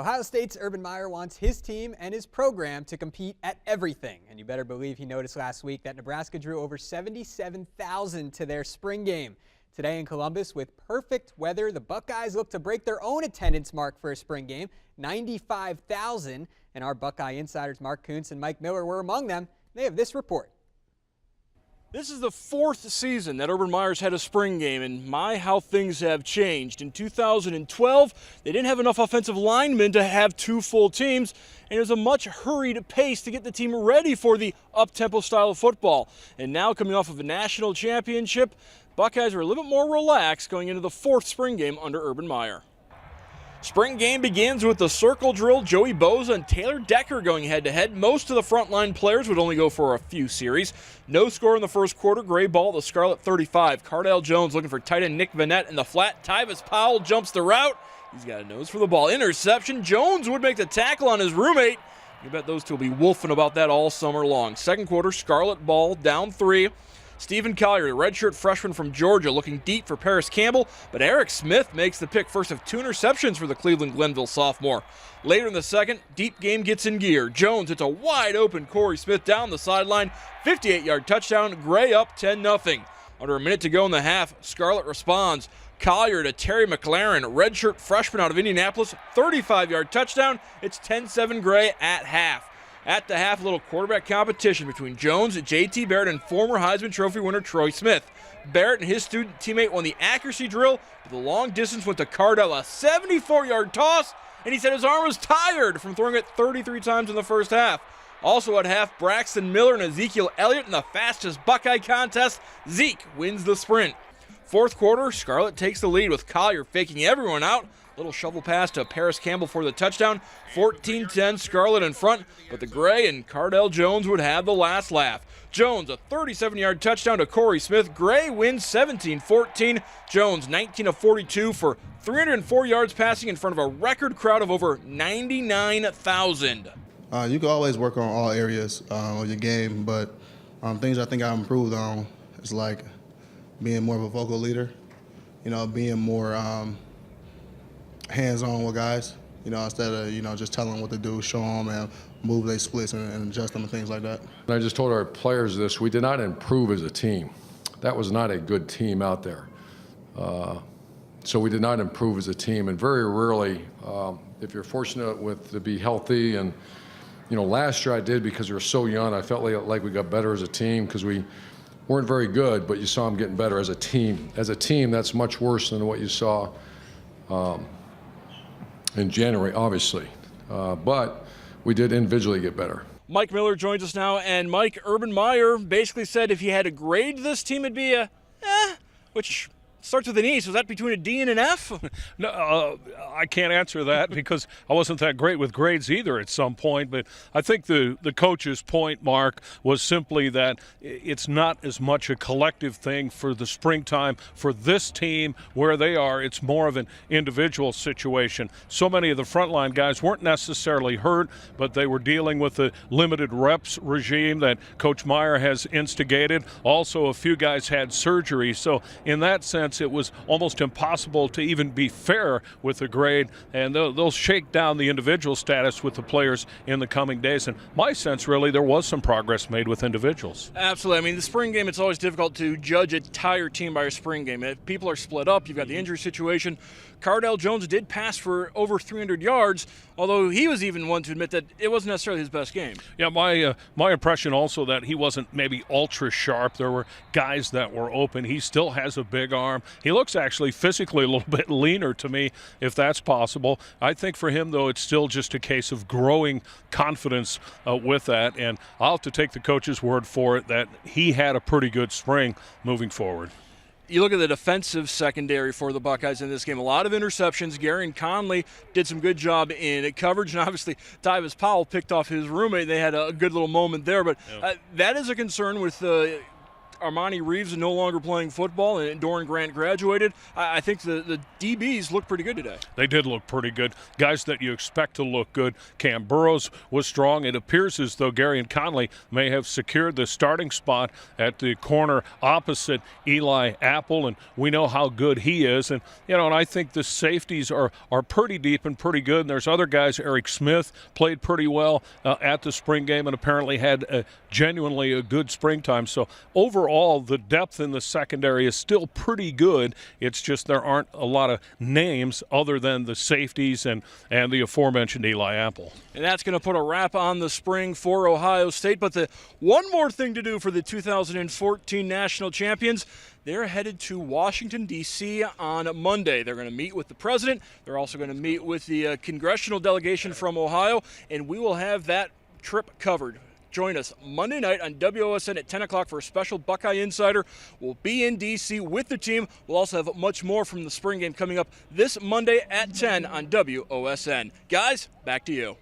Ohio State's Urban Meyer wants his team and his program to compete at everything. And you better believe he noticed last week that Nebraska drew over 77,000 to their spring game. Today in Columbus, with perfect weather, the Buckeyes look to break their own attendance mark for a spring game, 95,000. And our Buckeye insiders Mark Kuntz and Mike Miller were among them. They have this report. This is the fourth season that Urban Meyer's had a spring game, and my, how things have changed. In 2012, they didn't have enough offensive linemen to have two full teams, and it was a much hurried pace to get the team ready for the up-tempo style of football. And now, coming off of a national championship, Buckeyes are a little bit more relaxed going into the fourth spring game under Urban Meyer. Spring game begins with the circle drill. Joey Bosa and Taylor Decker going head-to-head. Most of the frontline players would only go for a few series. No score in the first quarter. Gray ball at the Scarlet 35. Cardale Jones looking for tight end Nick Vanette in the flat. Tyvis Powell jumps the route. He's got a nose for the ball. Interception. Jones would make the tackle on his roommate. You bet those two will be wolfing about that all summer long. Second quarter, Scarlet ball, down 3. Stephen Collier, the redshirt freshman from Georgia, looking deep for Paris Campbell, but Eric Smith makes the pick, first of 2 interceptions for the Cleveland Glenville sophomore. Later in the second, deep game gets in gear. Jones hits a wide-open Corey Smith down the sideline, 58-yard touchdown, Gray up 10-0. Under a minute to go in the half, Scarlet responds. Collier to Terry McLaren, redshirt freshman out of Indianapolis, 35-yard touchdown. It's 10-7 Gray at half. At the half, a little quarterback competition between Jones, J.T. Barrett, and former Heisman Trophy winner Troy Smith. Barrett and his student teammate won the accuracy drill, but the long distance went to Cardell, a 74-yard toss, and he said his arm was tired from throwing it 33 times in the first half. Also at half, Braxton Miller and Ezekiel Elliott in the fastest Buckeye contest. Zeke wins the sprint. Fourth quarter, Scarlet takes the lead with Collier faking everyone out. Little shovel pass to Paris Campbell for the touchdown. 14-10, Scarlet in front, but the Gray and Cardale Jones would have the last laugh. Jones, a 37-yard touchdown to Corey Smith. Gray wins 17-14. Jones, 19 of 42 for 304 yards passing in front of a record crowd of over 99,000. You can always work on all areas of your game, but things I think I improved on is like being more of a vocal leader, being more hands-on with guys, instead of, just telling them what to do, show them and move their splits and adjust them and things like that. I just told our players this, we did not improve as a team. That was not a good team out there. So we did not improve as a team, and very rarely, if you're fortunate to be healthy, and last year I did because we were so young, I felt like we got better as a team because we weren't very good, but you saw them getting better as a team. As a team, that's much worse than what you saw in January, obviously, but we did individually get better. Mike Miller joins us now, and Mike, Urban Meyer basically said if he had to grade this team, it'd be a which starts with an E, so is that between a D and an F? No, I can't answer that because I wasn't that great with grades either at some point. But I think the coach's point, Mark, was simply that it's not as much a collective thing for the springtime for this team where they are. It's more of an individual situation. So many of the frontline guys weren't necessarily hurt, but they were dealing with the limited reps regime that Coach Meyer has instigated. Also, a few guys had surgery. So in that sense, it was almost impossible to even be fair with the grade, and they'll shake down the individual status with the players in the coming days. And my sense, really, there was some progress made with individuals. Absolutely. I mean, the spring game, it's always difficult to judge an entire team by a spring game. If people are split up, you've got the injury situation. Cardale Jones did pass for over 300 yards, although he was even one to admit that it wasn't necessarily his best game. Yeah, my impression also that he wasn't maybe ultra sharp. There were guys that were open. He still has a big arm. He looks actually physically a little bit leaner to me, if that's possible. I think for him, though, it's still just a case of growing confidence with that, and I'll have to take the coach's word for it that he had a pretty good spring moving forward. You look at the defensive secondary for the Buckeyes in this game. A lot of interceptions. Gary Conley did some good job in coverage, and obviously Tyvis Powell picked off his roommate. They had a good little moment there, but that is a concern with Armani Reeves is no longer playing football and Doran Grant graduated, I think the DBs look pretty good today. They did look pretty good. Guys that you expect to look good. Cam Burrows was strong. It appears as though Gary and Conley may have secured the starting spot at the corner opposite Eli Apple, and we know how good he is. And and I think the safeties are pretty deep and pretty good. And there's other guys. Eric Smith played pretty well at the spring game and apparently had genuinely a good springtime. So overall, the depth in the secondary is still pretty good. It's just there aren't a lot of names other than the safeties and the aforementioned Eli Apple. And that's going to put a wrap on the spring for Ohio State. But the one more thing to do for the 2014 national champions, they're headed to Washington, D.C. on Monday. They're going to meet with the president. They're also going to meet with the congressional delegation from Ohio, and we will have that trip covered. Join us Monday night on WOSN at 10 o'clock for a special Buckeye Insider. We'll be in D.C. with the team. We'll also have much more from the spring game coming up this Monday at 10 on WOSN. Guys, back to you.